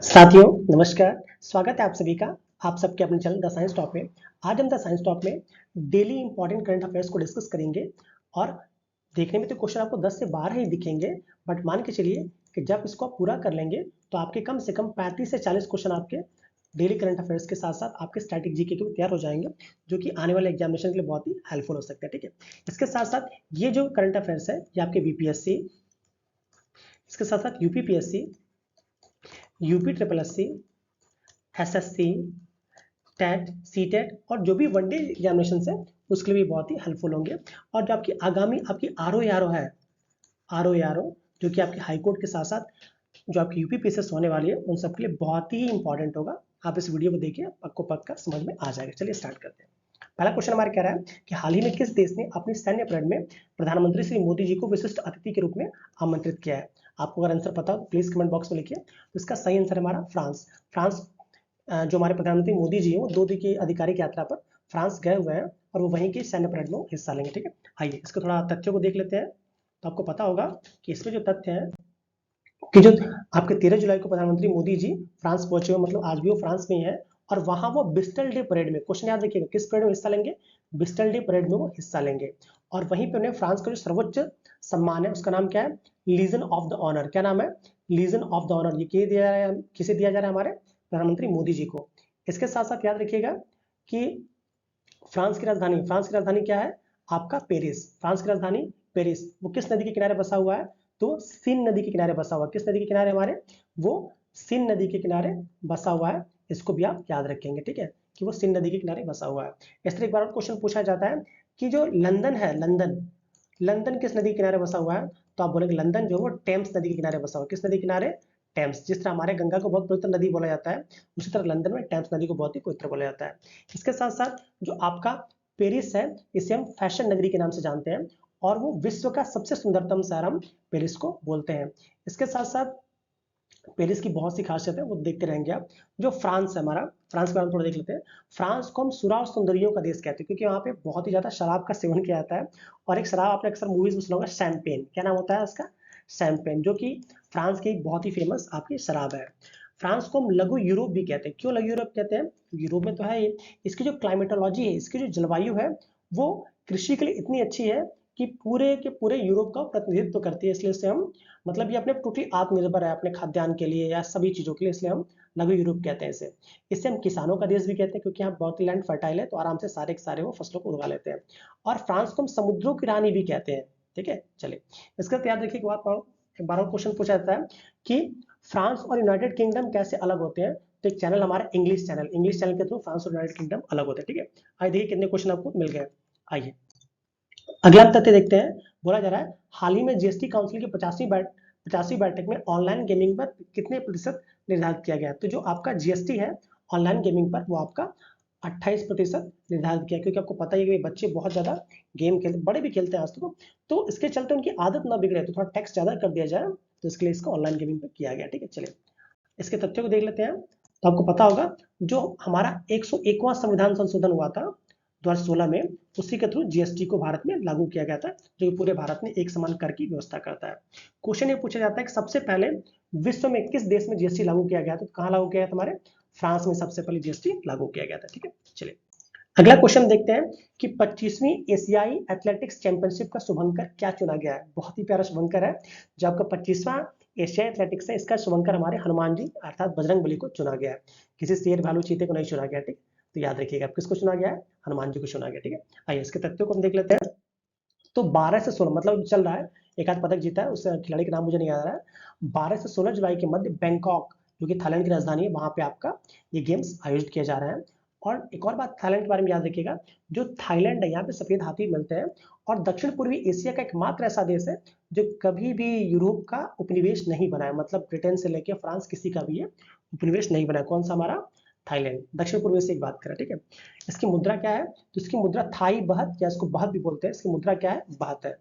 साथियों नमस्कार, स्वागत है आप सभी का आप सबके अपने चैनल द साइंस टॉप में। आज हम द साइंस टॉप में डेली इंपॉर्टेंट करंट अफेयर्स को डिस्कस करेंगे और देखने में तो क्वेश्चन आपको 10 से 12 ही दिखेंगे, बट मान के चलिए कि जब इसको आप पूरा कर लेंगे तो आपके कम से कम 35 से 40 क्वेश्चन आपके डेली करंट अफेयर्स के साथ साथ आपके स्टैटिक जीके के भी तैयार हो जाएंगे, जो कि आने वाले एग्जामिनेशन के लिए बहुत ही हेल्पफुल हो सकते हैं। ठीक है, इसके साथ साथ ये जो करंट अफेयर्स है ये आपके बीपीएससी, इसके साथ साथ UPPSC, UP triple SC, SSC, TET, CTET और जो भी वनडे एग्जामिनेशन है उसके लिए भी बहुत ही हेल्पफुल होंगे। और जो आपकी आगामी आपकी आरओ है, आरओ जो कि आपके हाई कोर्ट के साथ साथ जो आपकी यूपीपीएससी होने वाली है उन सब के लिए बहुत ही इंपॉर्टेंट होगा। आप इस वीडियो को देखिए, आपको पक्का समझ में आ जाएगा। चलिए स्टार्ट करते हैं। पहला क्वेश्चन हमारा कह रहा है कि हाल ही में किस देश ने अपनी सैन्य परेड में प्रधानमंत्री श्री मोदी जी को विशिष्ट अतिथि के रूप में आमंत्रित किया है? आपको अगर आंसर पता हो प्लीज कमेंट बॉक्स में लिखिए। तो इसका सही आंसर है हमारा फ्रांस। फ्रांस जो हमारे प्रधानमंत्री मोदी जी हैं वो 2 दिन की आधिकारिक यात्रा पर फ्रांस गए हुए हैं और वो वहीं की सैन्य परेड में हिस्सा लेंगे। ठीक है, आइए इसको थोड़ा तथ्यों को देख लेते हैं। तो आपको पता होगा कि इसमें जो तथ्य है कि जो आपके 13 जुलाई को प्रधानमंत्री मोदी जी फ्रांस पहुंचे हुए, मतलब आज भी वो फ्रांस में ही है और वहां वो बिस्टल डे परेड में, क्वेश्चन याद रखिएगा, किस परेड में हिस्सा लेंगे? बिस्टल डे परेड में वो हिस्सा लेंगे। और वहीं पे उन्हें फ्रांस का जो सर्वोच्च सम्मान है उसका नाम क्या है? Legion of the honour. क्या नाम है? Legion of the honour. ये किसे दिया जा रहा है? हमारे प्रधानमंत्री मोदी जी को। इसके साथ साथ याद रखिएगा कि फ्रांस की राजधानी क्या है? आपका पेरिस। फ्रांस की राजधानी पेरिस। वो किस नदी के किनारे बसा हुआ है? तो सीन नदी के किनारे बसा हुआ है। किस नदी के किनारे हमारे? वो सीन नदी के किनारे बसा हुआ है। इसको भी आप याद रखेंगे, ठीक है, कि वो सीन नदी के किनारे बसा हुआ है। इस तरह एक बार क्वेश्चन पूछा जाता है कि जो लंदन है, लंदन किस नदी के किनारे बसा हुआ है? तो आप बोलेंगे लंदन जो है वो टेम्स नदी के किनारे बसा हुआ है। किस नदी के किनारे? टेम्स। जिस तरह हमारे गंगा को बहुत पवित्र नदी बोला जाता है, उसी तरह लंदन में टेम्स नदी को बहुत ही पवित्र बोला जाता है। इसके साथ साथ जो आपका पेरिस है इसे हम फैशन नगरी के नाम से जानते हैं और वो विश्व का सबसे सुंदरतम शहर हम पेरिस को बोलते हैं। इसके साथ साथ पेरिस की बहुत सी खासियत है, वो देखते रहेंगे आप। जो फ्रांस है हमारा, फ्रांस के बारे में थोड़ा देख लेते हैं। फ्रांस को हम सुरा और सुंदरियों का देश कहते हैं क्योंकि वहाँ पे बहुत ही ज्यादा शराब का सेवन किया जाता है। और एक शराब आपने अक्सर मूवीज में सुना होगा, शैंपेन। क्या नाम होता है उसका? शैंपेन, जो कि फ्रांस की एक बहुत ही फेमस आपकी शराब है। फ्रांस को हम लघु यूरोप भी कहते हैं। क्यों लघु यूरोप कहते हैं? यूरोप में तो है ये, इसकी जो क्लाइमेटोलॉजी है, इसकी जो जलवायु है वो कृषि के लिए इतनी अच्छी है कि पूरे के पूरे यूरोप का प्रतिनिधित्व करती है। इसलिए इसे हम, मतलब ये अपने टोटली आत्मनिर्भर है अपने खाद्यान्न के लिए या सभी चीजों के लिए, इसलिए हम लघु यूरोप कहते हैं इसे हम किसानों का देश भी कहते हैं क्योंकि यहाँ बहुत ही लैंड फर्टाइल है, तो आराम से सारे के सारे वो फसलों को उगा लेते हैं। और फ्रांस को हम समुद्रों की रानी भी कहते हैं। ठीक है, चलिए इसका याद रखिए। एक बार क्वेश्चन पूछा जाता है कि फ्रांस और यूनाइटेड किंगडम कैसे अलग होते हैं? तो एक चैनल हमारा इंग्लिश चैनल के थ्रू फ्रांस और यूनाइटेड किंगडम अलग होते हैं। ठीक है, आइए देखिए कितने क्वेश्चन आपको मिल गए। आइए अगला तथ्य देखते हैं। बोला जा रहा है हाल ही में जीएसटी काउंसिल की 50वीं बैठक में ऑनलाइन गेमिंग पर कितने प्रतिशत निर्धारित किया गया? तो जो आपका जीएसटी है ऑनलाइन गेमिंग पर वो आपका 28% निर्धारित किया, क्योंकि आपको पता ही है कि बच्चे बहुत ज्यादा गेम खेलते, बड़े भी खेलते हैं आज तो इसके चलते उनकी आदत ना बिगड़े तो थोड़ा टैक्स ज्यादा कर दिया जाए, तो इसके लिए इसको ऑनलाइन गेमिंग पर किया गया। ठीक है, चलिए इसके तथ्यों को देख लेते हैं। तो आपको पता होगा जो हमारा 101वां संविधान संशोधन हुआ था 2016 में, उसी के थ्रू जीएसटी को भारत में लागू किया गया था, जो पूरे भारत में एक समान कर की व्यवस्था करता है। क्वेश्चन ये पूछा जाता है कि सबसे पहले विश्व में किस देश में जीएसटी लागू किया गया था? तो कहां लागू किया गया? हमारे फ्रांस में सबसे पहले जीएसटी लागू किया गया था। ठीक है, चलिए अगला क्वेश्चन देखते हैं कि 25वीं एशियाई एथलेटिक्स चैंपियनशिप का शुभंकर क्या चुना गया है? बहुत ही प्यारा शुभंकर है जो आपका 25वां एशियाई एथलेटिक्स है, इसका शुभंकर हमारे हनुमान जी अर्थात बजरंग बली को चुना गया है। किसी शेर भालू चीते को नहीं चुना गया। ठीक, तो याद रखिएगा आप किसको चुना गया है? हनुमान जी को चुना गया। ठीक है, आइए इसके तथ्यों को हम देख लेते हैं। तो 12 से 16 मतलब चल रहा है, एक आध पदक जीता है, उस खिलाड़ी का नाम मुझे नहीं याद आ रहा है। 12 से 16 जुलाई के मध्य बैंकॉक, जो कि थाईलैंड की राजधानी है, वहां पे आपका ये गेम्स आयोजित किए जा रहे हैं। और एक और बात थाईलैंड के बारे में याद रखिएगा, जो थाईलैंड है यहाँ पे सफेद हाथी मिलते हैं और दक्षिण पूर्वी एशिया का एकमात्र ऐसा देश है जो कभी भी यूरोप का उपनिवेश नहीं बना है, मतलब ब्रिटेन से लेकर फ्रांस किसी का भी ये उपनिवेश नहीं बना है। कौन सा? हमारा थाईलैंड। दक्षिण पूर्व से एक बात करें, ठीक है। इसकी मुद्रा क्या है? तो इसकी मुद्रा थाई बहत या इसको बहत भी बोलते हैं, इसकी मुद्रा क्या है? बहत है।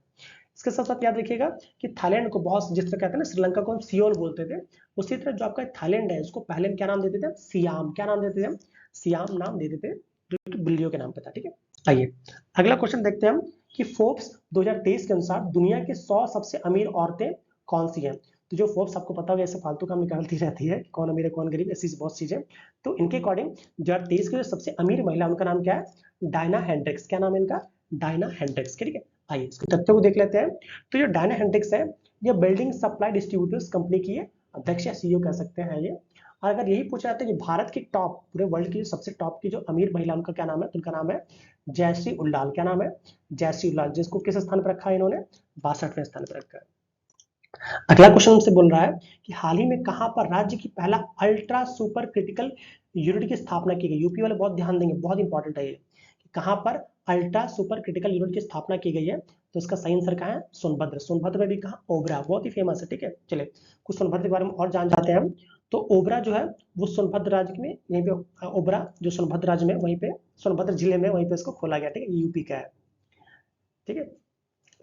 इसके साथ साथ याद रखिएगा कि थाईलैंड को बहुत, जिस तरह कहते हैं ना श्रीलंका को हम सियोल बोलते थे, उसी तरह जो आपका थाईलैंड है उसको पहले हम क्या नाम देते थे? सियाम। क्या नाम देते थे हम? सियाम नाम देते थे, जो कि बिल्लियों के नाम पे था। ठीक है, आइए अगला क्वेश्चन देखते हैं हम कि फोर्ब्स 2023 के अनुसार दुनिया के 100 सबसे अमीर औरतें कौन सी हैं? तो जो फोर्ब्स आपको पता होगा ऐसे फालतू काम निकालती रहती है, कौन अमीर है कौन गरीब, ऐसी बहुत चीजें। तो इनके अकॉर्डिंग 2023 की जो सबसे अमीर महिला उनका नाम क्या है, डायना हेंड्रिक्स। क्या नाम है इनका, डायना हेंड्रिक्स। ठीक है, आइए इसके तथ्यों को देख लेते हैं। तो जो डायना हेंड्रिक्स है ये बिल्डिंग सप्लाई डिस्ट्रीब्यूटर्स कंपनी की अध्यक्ष या सीईओ कह सकते हैं ये। और अगर यही पूछा जाता है कि भारत की टॉप, पूरे वर्ल्ड की सबसे टॉप की जो अमीर महिला उनका क्या नाम है, तो उनका नाम है जयश्री उल्लाल। क्या नाम है, जयश्री उल्लाल, जिसको किस स्थान पर रखा है इन्होंने, 62वें स्थान पर रखा है। अगला क्वेश्चन हमसे बोल रहा है कि हाल ही में कहां पर राज्य की पहला अल्ट्रा सुपर क्रिटिकल यूनिट की स्थापना की गई। यूपी वाले बहुत ध्यान देंगे, बहुत इंपॉर्टेंट है ये, कि कहां पर अल्ट्रा सुपर क्रिटिकल यूनिट की स्थापना की गई है। तो इसका सही आंसर कहां है, सोनभद्र। सोनभद्र में भी कहा, ओबरा, बहुत ही फेमस है। ठीक है, चलिए कुछ सोनभद्र के बारे में और जान जाते हैं हम। तो ओबरा जो है वो सोनभद्र राज्य में, यहीं पे ओबरा जो सोनभद्र राज्य में, वहीं पे सोनभद्र जिले में, वहीं पे इसको खोला गया। ठीक है, यूपी का है। ठीक है,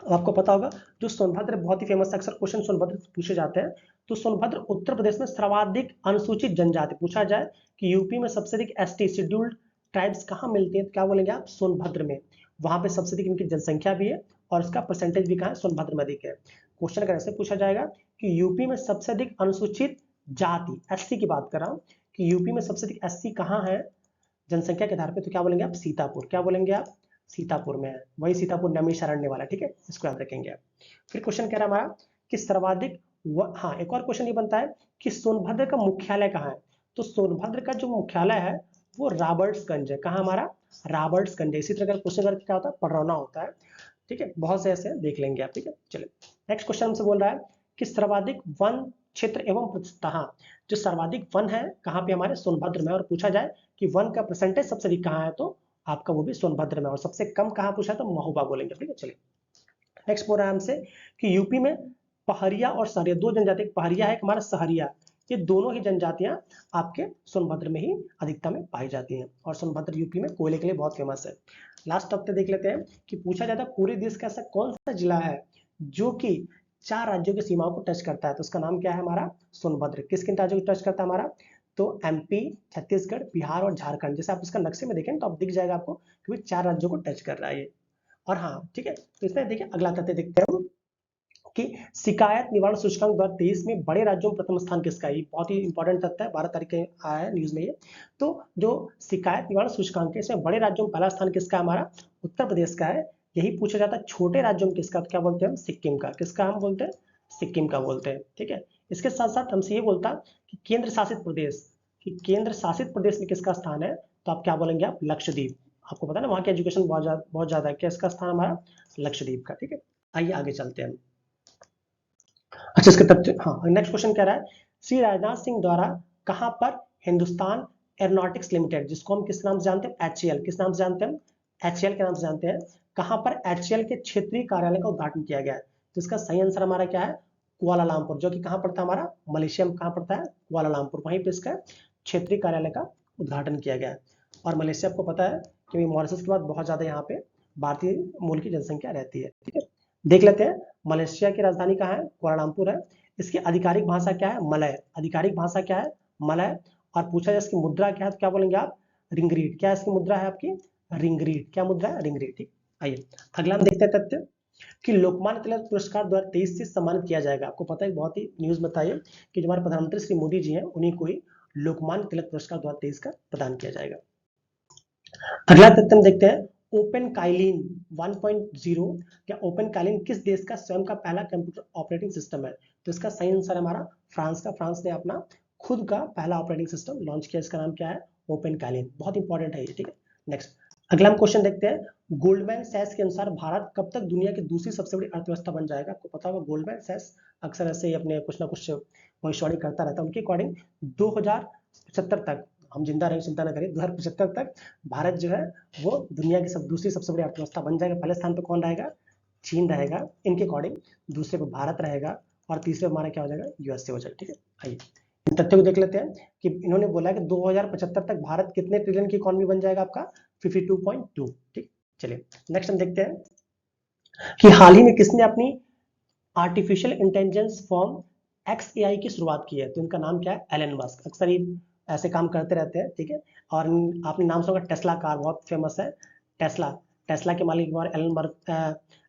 आपको पता होगा जो सोनभद्र बहुत ही फेमस, अक्सर क्वेश्चन सोनभद्र पूछे जाते हैं। तो सोनभद्र उत्तर प्रदेश में सर्वाधिक अनुसूचित जनजाति, पूछा जाए कि यूपी में सबसे अधिक एसटी शेड्यूल्ड ट्राइब्स कहाँ मिलती है, तो क्या बोलेंगे आप, सोनभद्र में। वहां पे सबसे अधिक इनकी जनसंख्या भी है और इसका परसेंटेज भी कहाँ है, सोनभद्र में अधिक है। क्वेश्चन अगर ऐसे पूछा जाएगा कि यूपी में सबसे अधिक अनुसूचित जाति, एससी की बात कर रहा हूँ, कि यूपी में सबसे अधिक एससी कहाँ है जनसंख्या के आधार पे, तो क्या बोलेंगे आप, सीतापुर। क्या बोलेंगे आप, सीतापुर में है, वही सीतापुर नैमिषारण्य वाला। ठीक है, इसको याद रखेंगे आप। फिर क्वेश्चन कह रहा है हमारा कि सर्वाधिक हाँ, एक और क्वेश्चन ये बनता है कि सोनभद्र का मुख्यालय कहाँ है। तो सोनभद्र का जो मुख्यालय है वो रॉबर्ट्सगंज है। कहाँ हमारा, रॉबर्ट्सगंज है। इसी तरह का क्वेश्चन करके क्या होता है, पडरौना होता है। ठीक है, बहुत से ऐसे देख लेंगे आप। ठीक है, चलिए नेक्स्ट क्वेश्चन हमसे बोल रहा है कि सर्वाधिक वन क्षेत्र एवं प्रतिशतः, जो सर्वाधिक वन है कहाँ पे, हमारे सोनभद्र में। और पूछा जाए कि वन का परसेंटेज सबसे अधिक कहाँ है, तो आपका वो भी सोनभद्र में। और सबसे कम कहाँ पूछा है, तो महोबा बोलेंगे। ठीक है, चलिए नेक्स्ट बोल रहा है हमसे कि यूपी में पहरिया और सहरिया, दो जनजाति, पहरिया है हमारा, सहरिया, ये दोनों ही जनजातियां आपके सोनभद्र में ही अधिकता में पाई जाती हैं। और सोनभद्र यूपी में कोयले के लिए बहुत फेमस है। लास्ट टॉपिक देख लेते हैं कि पूछा जाता है पूरे देश का ऐसा कौन सा जिला है जो कि 4 राज्यों की सीमाओं को टच करता है, तो उसका नाम क्या है हमारा, सोनभद्र। किस किन राज्यों को टच करता है हमारा, तो एमपी, छत्तीसगढ़, बिहार और झारखंड। जैसे आप इसका नक्शे में देखें तो आप दिख जाएगा आपको कि 4 राज्यों को टच कर रहा है ये। और हाँ ठीक है, तो इसमें देखिए अगला तथ्य देखते हैं कि शिकायत निवारण सूचकांक 2023 में बड़े राज्यों में प्रथम स्थान किसका है। बहुत ही इंपॉर्टेंट तथ्य है, 12 तारीख के आया है न्यूज में ये। तो जो शिकायत निवारण सूचकांक है इसमें बड़े राज्यों में पहला स्थान किसका है, हमारा उत्तर प्रदेश का है। यही पूछा जाता है छोटे राज्यों में किसका, तो क्या बोलते हैं, सिक्किम का। किसका हम बोलते हैं, सिक्किम का बोलते हैं। ठीक है, इसके साथ साथ हमसे ये बोलता कि केंद्र शासित प्रदेश, कि केंद्र शासित प्रदेश में किसका स्थान है, तो आप क्या बोलेंगे, आप लक्षद्वीप। आपको पता है ना वहां की एजुकेशन बहुत ज्यादा है। क्या इसका स्थान हमारा, लक्षद्वीप का। ठीक है, आइए आगे चलते हैं। अच्छा इसके तथ्य, हाँ नेक्स्ट क्वेश्चन कह रहा है श्री राजनाथ सिंह द्वारा कहां पर हिंदुस्तान एरोनॉटिक्स लिमिटेड, जिसको हम किस नाम से जानते हैं, एचएएल, किस नाम से जानते हैं, एचएएल के नाम से जानते हैं, कहां पर एचएएल के क्षेत्रीय कार्यालय का उद्घाटन किया गया है। तो इसका सही आंसर हमारा क्या है, कुआलालंपुर, जो कि कहां पड़ता है हमारा, मलेशिया में कहां पड़ता है, कुआलालंपुर, वहीं पे इसका क्षेत्रीय कार्यालय का उद्घाटन किया गया है। और मलेशिया आपको पता है कि मॉरिशस के बाद बहुत ज्यादा यहाँ पे भारतीय मूल की जनसंख्या रहती है। ठीक है, देख लेते हैं मलेशिया की राजधानी कहाँ है, कुआलालंपुर है। इसकी आधिकारिक भाषा क्या है, मलय। आधिकारिक भाषा क्या है, मलय। और पूछा जाए इसकी मुद्रा क्या है, तो क्या बोलेंगे आप, रिंगरीट। क्या इसकी मुद्रा है आपकी, रिंगरीट। क्या मुद्रा है, रिंगरीट। ठीक, आइए अगला हम देखते हैं तथ्य कि लोकमान्य तिलक पुरस्कार 2023 से सम्मानित किया जाएगा। आपको पता है बहुत ही न्यूज बताइए कि जो हमारे प्रधानमंत्री श्री मोदी जी हैं उन्हीं को ही लोकमान्य तिलक पुरस्कार 2023 का प्रदान किया जाएगा। अगला तथ्य हम देखते हैं ओपन काइलिन 1.0 या ओपन काइलिन किस देश का स्वयं का पहला कंप्यूटर ऑपरेटिंग सिस्टम है। तो इसका सही आंसर हमारा फ्रांस का। फ्रांस ने अपना खुद का पहला ऑपरेटिंग सिस्टम लॉन्च किया, इसका नाम क्या है, ओपन काइलिन। बहुत इंपॉर्टेंट है ये। ठीक है, नेक्स्ट अगला हम क्वेश्चन देखते हैं गोल्डमैन सैक्स के अनुसार भारत कब तक दुनिया की दूसरी सबसे बड़ी अर्थव्यवस्था बन जाएगा। आपको पता होगा गोल्डमैन सैक्स अक्सर ऐसे ही अपने कुछ ना कुछ भविष्यवाणी करता रहता है। उनके अकॉर्डिंग 2075 तक, हम जिंदा रहें चिंता न करें, 2075 तक भारत जो है वो दुनिया की दूसरी सबसे बड़ी अर्थव्यवस्था बन जाएगा। पहले स्थान पर कौन रहेगा, चीन रहेगा इनके अकॉर्डिंग, दूसरे पर भारत रहेगा और तीसरे हमारा क्या हो जाएगा, यूएसए हो जाएगा। ठीक है, आइए इन तथ्यों को देख लेते हैं कि इन्होंने बोला कि 2075 तक भारत कितने ट्रिलियन की इकोनॉमी बन जाएगा, आपका 52.2। ठीक, चलिए नेक्स्ट हम देखते हैं कि हाल ही में किसने अपनी आर्टिफिशियल इंटेलिजेंस फॉर्म XAI की शुरुआत की है। तो इनका नाम क्या है, एलन मस्क। अक्सर ही ऐसे काम करते रहते हैं। ठीक है, और आपने नाम सुना टेस्ला कार, बहुत फेमस है टेस्ला। टेस्ला के मालिक हमारे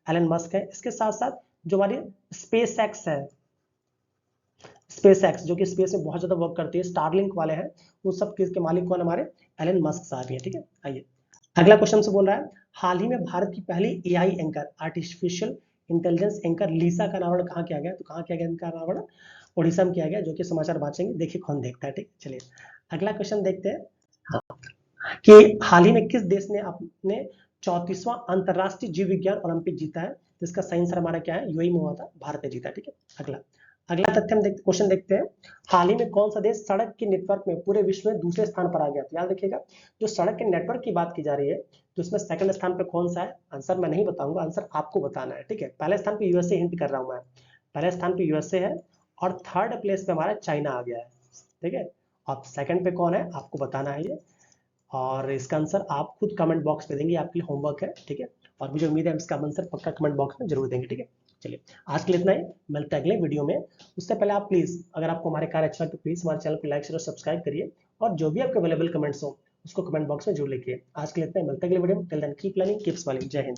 एलन मस्क है। इसके साथ साथ जो हमारी स्पेस एक्स है, स्पेस एक्स जो कि स्पेस में बहुत ज्यादा वर्क करती है, स्टारलिंक वाले हैं, वो सब के मालिक कौन हमारे एलन मस्क साहब हैं। ठीक है, आइए अगला क्वेश्चन से बोल रहा है, हाल ही में भारत की पहली AI anchor artificial intelligence anchor Lisa का अनावरण कहाँ किया गया? तो कहाँ किया गया इनका अनावरण? उड़ीसा में किया गया, जो कि समाचार बांचेंगे, देखिए कौन देखता है। ठीक, चलिए अगला क्वेश्चन देखते हैं। हाँ, कि हाल ही में किस देश ने अपने 34वां अंतरराष्ट्रीय जीव विज्ञान ओलंपिक जीता है? तो इसका सही आंसर हमारा क्या है? यूएई में हुआ था, भारत ने जीता। ठीक है, अगला अगला तथ्य हम क्वेश्चन देखते हैं, हाल ही में कौन सा देश सड़क के नेटवर्क में पूरे विश्व में दूसरे स्थान पर आ गया? तो याद रखिएगा, जो सड़क के नेटवर्क की बात की जा रही है, तो इसमें सेकंड स्थान पर कौन सा है? आंसर मैं नहीं बताऊंगा, आंसर आपको बताना है। ठीक है, पहले स्थान पे यूएसए, हिंट कर रहा हूं मैं, पहले स्थान पे यूएसए है और थर्ड प्लेस पे हमारा चाइना आ गया है। ठीक है, अब सेकंड पे कौन है आपको बताना है ये, और इसका आंसर आप खुद कमेंट बॉक्स में देंगे, आपके लिए होमवर्क है। ठीक है, और मुझे उम्मीद है इसका आंसर पक्का कमेंट बॉक्स में जरूर देंगे। ठीक है, चलिए आज के लिए इतना ही, मिलते हैं अगले वीडियो में। उससे पहले आप प्लीज, अगर आपको हमारे कार्य अच्छा तो प्लीज हमारे चैनल को लाइक शेयर और सब्सक्राइब करिए, और जो भी आपके अवेलेबल कमेंट्स हो उसको कमेंट बॉक्स में जरूर लिखिए। आज के लिए इतना ही, मिलते हैं अगले वीडियो में। Till then keep learning, keep smiling. जय हिंद।